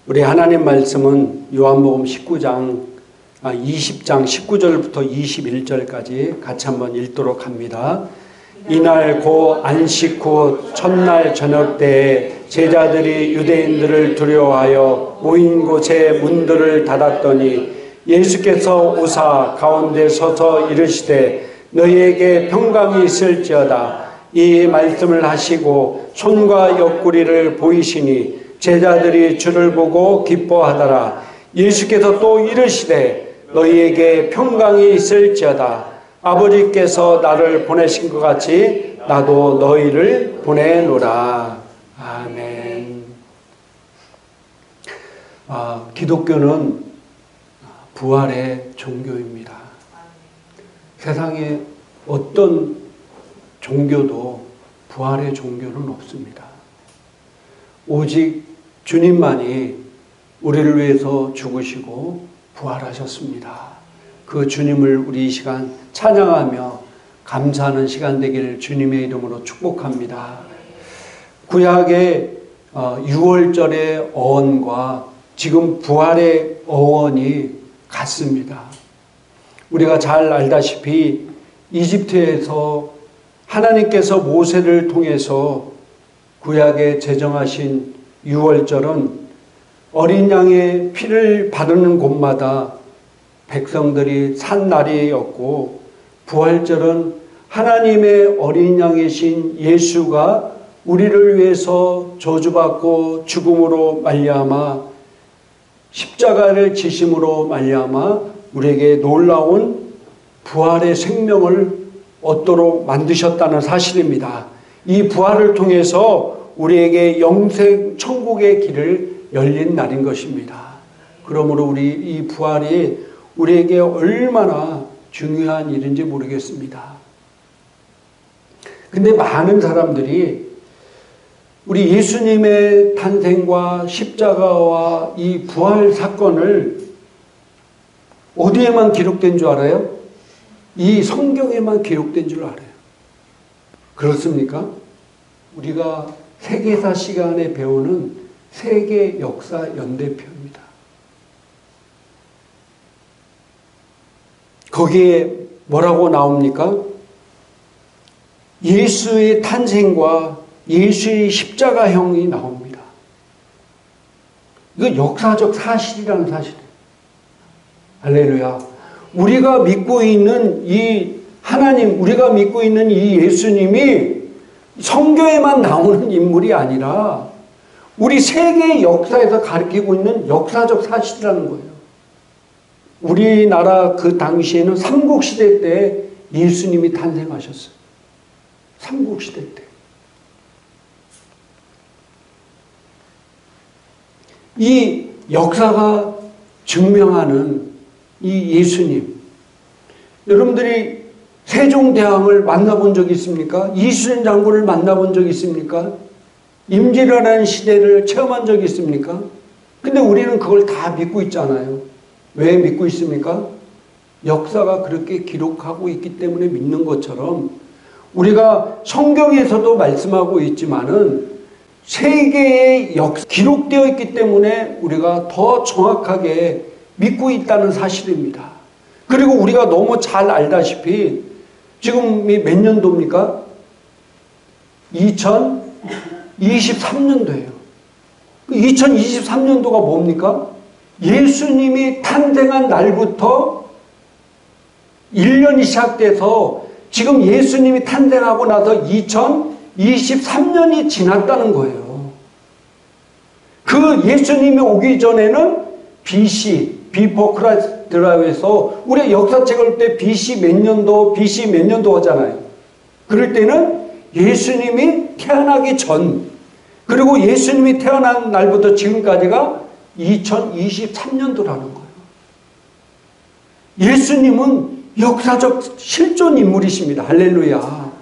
우리 하나님 말씀은 요한복음 20장 19절부터 21절까지 같이 한번 읽도록 합니다. 이날 곧 안식 후 첫날 저녁 때에 제자들이 유대인들을 두려워하여 모인 곳에 문들을 닫았더니 예수께서 오사 가운데 서서 이르시되 너희에게 평강이 있을지어다. 이 말씀을 하시고 손과 옆구리를 보이시니 제자들이 주를 보고 기뻐하더라. 예수께서 또 이르시되 너희에게 평강이 있을지어다. 아버지께서 나를 보내신 것 같이 나도 너희를 보내노라. 아멘. 기독교는 부활의 종교입니다. 세상에 어떤 종교도 부활의 종교는 없습니다. 오직 주님만이 우리를 위해서 죽으시고 부활하셨습니다. 그 주님을 우리 이 시간 찬양하며 감사하는 시간 되기를 주님의 이름으로 축복합니다. 구약의 6월절의 어원과 지금 부활의 어원이 같습니다. 우리가 잘 알다시피 이집트에서 하나님께서 모세를 통해서 구약에 제정하신 6월절은 어린 양의 피를 바르는 곳마다 백성들이 산 날이었고, 부활절은 하나님의 어린 양이신 예수가 우리를 위해서 저주받고 죽음으로 말미암아 십자가를 지심으로 말미암아 우리에게 놀라운 부활의 생명을 얻도록 만드셨다는 사실입니다. 이 부활을 통해서 우리에게 영생 천국의 길을 열린 날인 것입니다. 그러므로 우리 이 부활이 우리에게 얼마나 중요한 일인지 모르겠습니다. 근데 많은 사람들이 우리 예수님의 탄생과 십자가와 이 부활 사건을 어디에만 기록된 줄 알아요? 이 성경에만 기록된 줄 알아요. 그렇습니까? 우리가 세계사 시간에 배우는 세계 역사 연대표입니다. 거기에 뭐라고 나옵니까? 예수의 탄생과 예수의 십자가형이 나옵니다. 이거 역사적 사실이라는 사실이에요. 할렐루야. 우리가 믿고 있는 이 하나님, 우리가 믿고 있는 이 예수님이 성경에만 나오는 인물이 아니라 우리 세계의 역사에서 가리키고 있는 역사적 사실이라는 거예요. 우리나라 그 당시에는 삼국시대 때 예수님이 탄생하셨어요. 삼국시대 때. 이 역사가 증명하는 이 예수님, 여러분들이 세종대왕을 만나본 적 있습니까? 이순신 장군을 만나본 적 있습니까? 임진왜란 시대를 체험한 적 있습니까? 근데 우리는 그걸 다 믿고 있잖아요. 왜 믿고 있습니까? 역사가 그렇게 기록하고 있기 때문에 믿는 것처럼 우리가 성경에서도 말씀하고 있지만은 세계의 기록되어 있기 때문에 우리가 더 정확하게 믿고 있다는 사실입니다. 그리고 우리가 너무 잘 알다시피 지금이 몇 년도입니까? 2023년도예요. 2023년도가 뭡니까? 예수님이 탄생한 날부터 1년이 시작돼서 지금 예수님이 탄생하고 나서 2023년이 지났다는 거예요. 그 예수님이 오기 전에는 BC, Before Christ라고 해서 우리 역사책을 볼 때 BC 몇 년도 하잖아요. 그럴 때는 예수님이 태어나기 전, 그리고 예수님이 태어난 날부터 지금까지가 2023년도라는 거예요. 예수님은 역사적 실존 인물이십니다. 할렐루야.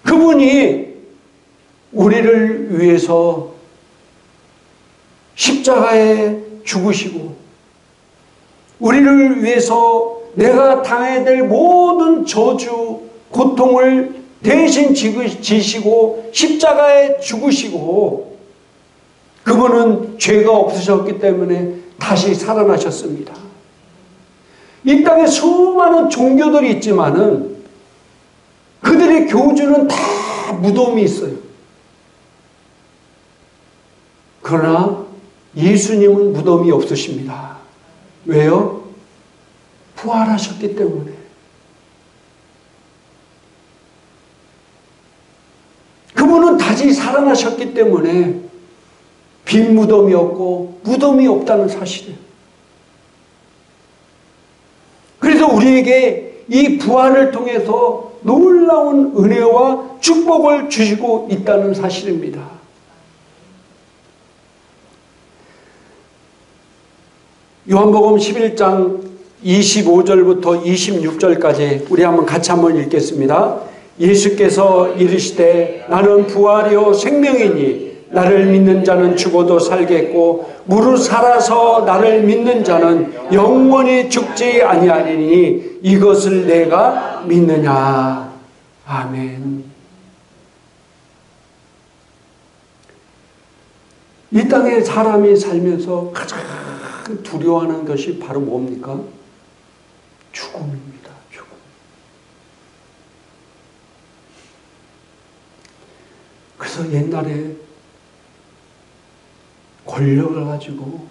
그분이 우리를 위해서 십자가에 죽으시고 우리를 위해서 내가 당해야 될 모든 저주, 고통을 대신 지시고 십자가에 죽으시고 그분은 죄가 없으셨기 때문에 다시 살아나셨습니다. 이 땅에 수많은 종교들이 있지만은 그들의 교주는 다 무덤이 있어요. 그러나 예수님은 무덤이 없으십니다. 왜요? 부활하셨기 때문에. 그분은 다시 살아나셨기 때문에 빈 무덤이 없고 무덤이 없다는 사실이에요. 그래서 우리에게 이 부활을 통해서 놀라운 은혜와 축복을 주시고 있다는 사실입니다. 요한복음 11장 25절부터 26절까지 우리 같이 한번 읽겠습니다. 예수께서 이르시되 나는 부활이요 생명이니 나를 믿는 자는 죽어도 살겠고 무릇 살아서 나를 믿는 자는 영원히 죽지 아니하리니 이것을 내가 믿느냐. 아멘. 이 땅에 사람이 살면서 가장 두려워하는 것이 바로 뭡니까? 죽음입니다. 죽음. 그래서 옛날에 권력을 가지고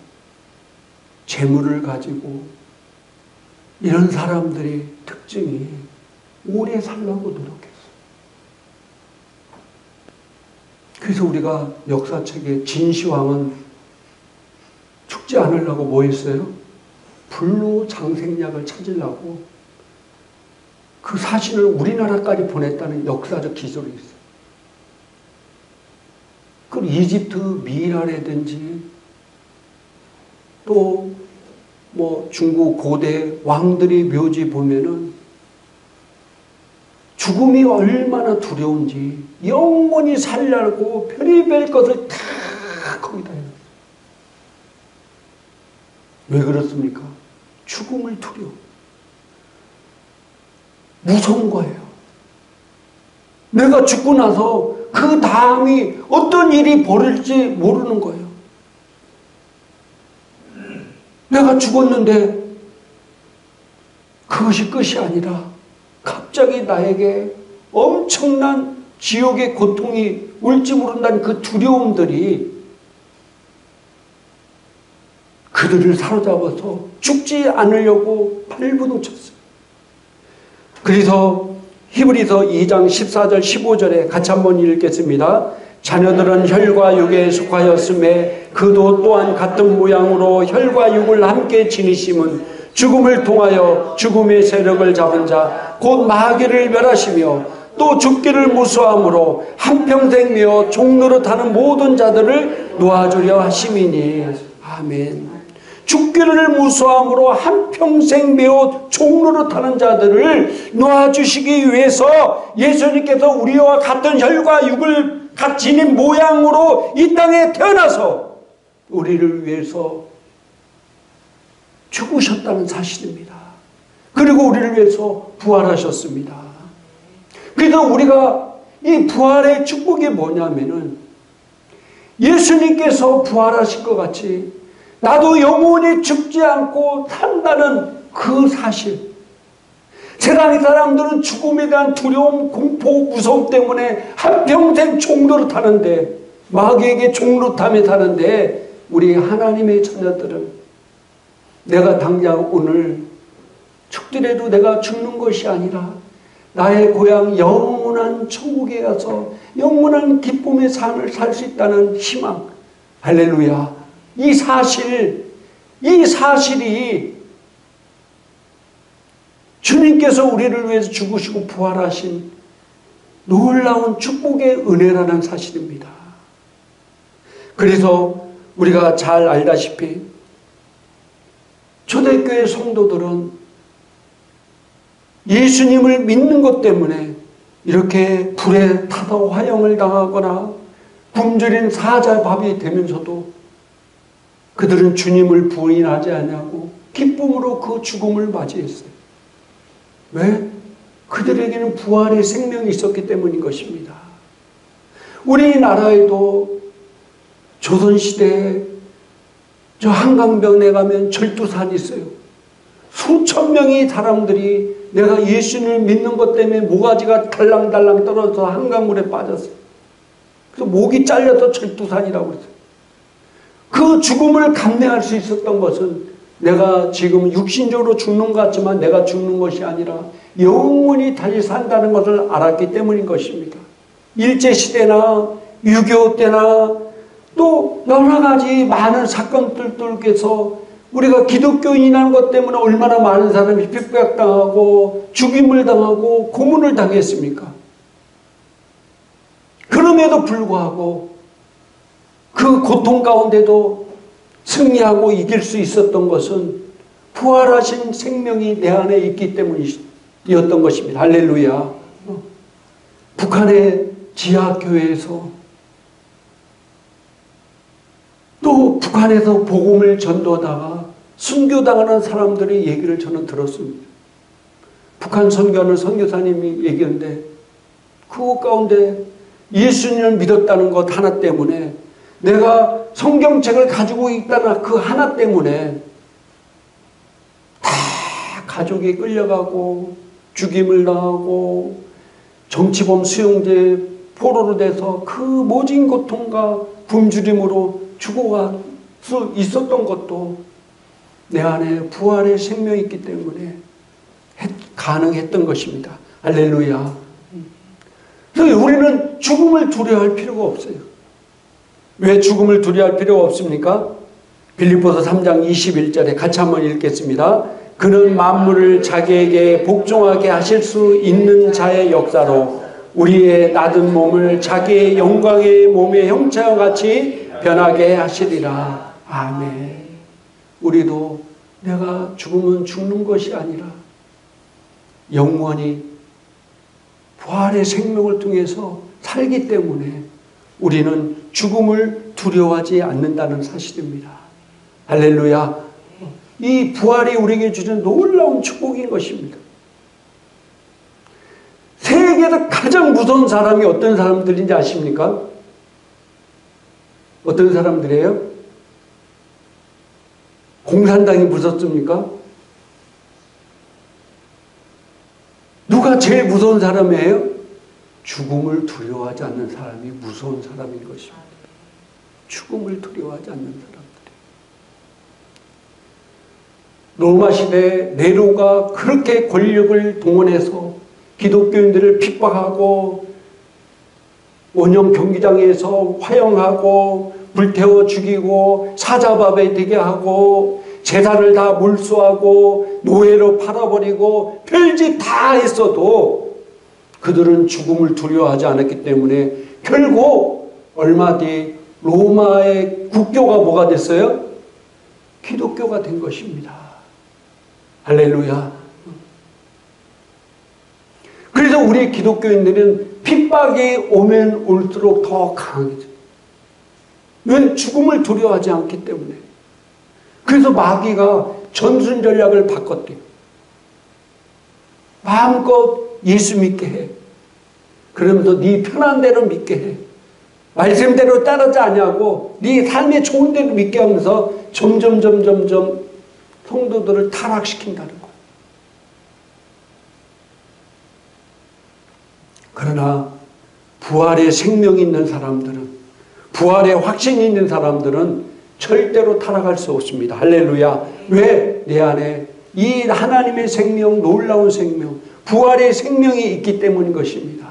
재물을 가지고 이런 사람들의 특징이 오래 살려고 노력했어요. 그래서 우리가 역사책에 진시황은 죽지 않으려고 뭐 했어요? 불로 장생약을 찾으려고 그 사신을 우리나라까지 보냈다는 역사적 기술이 있어요. 그 이집트 미이라라든지 또 뭐 중국 고대 왕들의 묘지 보면은 죽음이 얼마나 두려운지 영원히 살려고 별의별 것을 다 거기다 해요. 왜 그렇습니까? 죽음을 두려워. 무서운 거예요. 내가 죽고 나서 그 다음이 어떤 일이 벌어질지 모르는 거예요. 내가 죽었는데 그것이 끝이 아니라 갑자기 나에게 엄청난 지옥의 고통이 올지 모른다는 그 두려움들이 그들을 사로잡아서 죽지 않으려고 발부둥쳤어요. 그래서 히브리서 2장 14절 15절에 같이 한번 읽겠습니다. 자녀들은 혈과 육에 속하였음에 그도 또한 같은 모양으로 혈과 육을 함께 지니심은 죽음을 통하여 죽음의 세력을 잡은 자 곧 마귀를 멸하시며 또 죽기를 무수함으로 한평생 메어 종노릇하는 모든 자들을 놓아주려 하심이니. 아멘. 죽기를 무수함으로 한평생 메어 종노릇하는 자들을 놓아주시기 위해서 예수님께서 우리와 같은 혈과 육을 지닌 모양으로 이 땅에 태어나서 우리를 위해서 죽으셨다는 사실입니다. 그리고 우리를 위해서 부활하셨습니다. 그래서 우리가 이 부활의 축복이 뭐냐면은 예수님께서 부활하신 것 같이 나도 영원히 죽지 않고 산다는 그 사실. 세상의 사람들은 죽음에 대한 두려움, 공포, 무서움 때문에 한평생 종노릇하는데 마귀에게 종노릇하며 사는데 우리 하나님의 자녀들은 내가 당장 오늘 죽더라도 내가 죽는 것이 아니라 나의 고향 영원한 천국에 가서 영원한 기쁨의 삶을 살 수 있다는 희망. 할렐루야. 이 사실이 주님께서 우리를 위해서 죽으시고 부활하신 놀라운 축복의 은혜라는 사실입니다. 그래서 우리가 잘 알다시피 초대교회 성도들은 예수님을 믿는 것 때문에 이렇게 불에 타다 화형을 당하거나 굶주린 사자밥이 되면서도 그들은 주님을 부인하지 않냐고 기쁨으로 그 죽음을 맞이했어요. 왜? 그들에게는 부활의 생명이 있었기 때문인 것입니다. 우리나라에도 조선시대에 저 한강변에 가면 절두산이 있어요. 수천 명의 사람들이 내가 예수님을 믿는 것 때문에 모가지가 달랑달랑 떨어져서 한강물에 빠졌어요. 그래서 목이 잘려서 절두산이라고 그랬어요. 그 죽음을 감내할 수 있었던 것은 내가 지금 육신적으로 죽는 것 같지만 내가 죽는 것이 아니라 영원히 다시 산다는 것을 알았기 때문인 것입니다. 일제시대나 6.25 때나 또 여러 가지 많은 사건들 속에서 우리가 기독교인이라는 것 때문에 얼마나 많은 사람이 핍박당하고 죽임을 당하고 고문을 당했습니까? 그럼에도 불구하고 그 고통 가운데도 승리하고 이길 수 있었던 것은 부활하신 생명이 내 안에 있기 때문이었던 것입니다. 할렐루야. 북한의 지하교회에서 또 북한에서 복음을 전도하다가 순교당하는 사람들의 얘기를 저는 들었습니다. 북한 선교하는 선교사님이 얘기하는데 그것 가운데 예수님을 믿었다는 것 하나 때문에 내가 성경책을 가지고 있다는 그 하나 때문에 다 가족이 끌려가고 죽임을 당하고 정치범 수용제 포로로 돼서 그 모진 고통과 굶주림으로 죽어갈 수 있었던 것도 내 안에 부활의 생명이 있기 때문에 가능했던 것입니다. 할렐루야. 그래서 우리는 죽음을 두려워할 필요가 없어요. 왜 죽음을 두려워할 필요가 없습니까? 빌립보서 3장 21절에 같이 한번 읽겠습니다. 그는 만물을 자기에게 복종하게 하실 수 있는 자의 역사로 우리의 낮은 몸을 자기의 영광의 몸의 형체와 같이 변하게 하시리라. 아멘. 우리도 내가 죽으면 죽는 것이 아니라 영원히 부활의 생명을 통해서 살기 때문에 우리는 죽음을 두려워하지 않는다는 사실입니다. 할렐루야. 이 부활이 우리에게 주는 놀라운 축복인 것입니다. 세계에서 가장 무서운 사람이 어떤 사람들인지 아십니까? 어떤 사람들이에요? 공산당이 무섭습니까? 누가 제일 무서운 사람이에요? 죽음을 두려워하지 않는 사람이 무서운 사람인 것입니다. 죽음을 두려워하지 않는 사람들이. 로마 시대 네로가 그렇게 권력을 동원해서 기독교인들을 핍박하고 원형 경기장에서 화형하고 불태워 죽이고 사자밥에 되게 하고 재산을 다 몰수하고 노예로 팔아버리고 별짓 다 했어도 그들은 죽음을 두려워하지 않았기 때문에 결국 얼마 뒤 로마의 국교가 뭐가 됐어요? 기독교가 된 것입니다. 할렐루야. 그래서 우리 기독교인들은 핍박이 오면 올수록 더 강해져요. 왜? 죽음을 두려워하지 않기 때문에. 그래서 마귀가 전순 전략을 바꿨대요. 마음껏 예수 믿게 해. 그러면서 네 편한 대로 믿게 해. 말씀대로 따르지 아니하고 네 삶의 좋은 대로 믿게 하면서 점점 성도들을 타락시킨다는 거예요. 그러나 부활의 생명이 있는 사람들은, 부활의 확신이 있는 사람들은 절대로 타락할 수 없습니다. 할렐루야. 왜? 내 안에 이 하나님의 생명, 놀라운 생명, 부활의 생명이 있기 때문인 것입니다.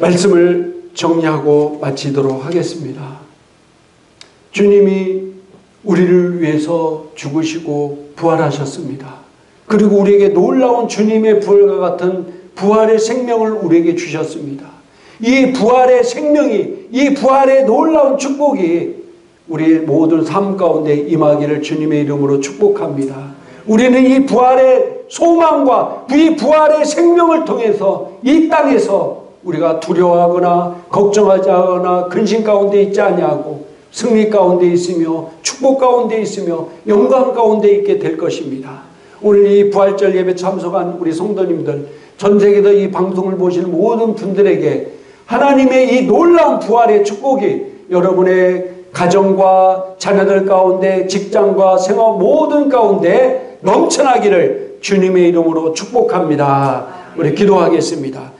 말씀을 정리하고 마치도록 하겠습니다. 주님이 우리를 위해서 죽으시고 부활하셨습니다. 그리고 우리에게 놀라운 주님의 부활과 같은 부활의 생명을 우리에게 주셨습니다. 이 부활의 생명이, 이 부활의 놀라운 축복이 우리의 모든 삶 가운데 임하기를 주님의 이름으로 축복합니다. 우리는 이 부활의 소망과 이 부활의 생명을 통해서 이 땅에서 우리가 두려워하거나 걱정하지 않거나 근심 가운데 있지 아니하고 승리 가운데 있으며 축복 가운데 있으며 영광 가운데 있게 될 것입니다. 오늘 이 부활절 예배 참석한 우리 성도님들, 전 세계에서 이 방송을 보시는 모든 분들에게 하나님의 이 놀라운 부활의 축복이 여러분의 가정과 자녀들 가운데 직장과 생활 모든 가운데 넘쳐나기를 주님의 이름으로 축복합니다. 우리 기도하겠습니다.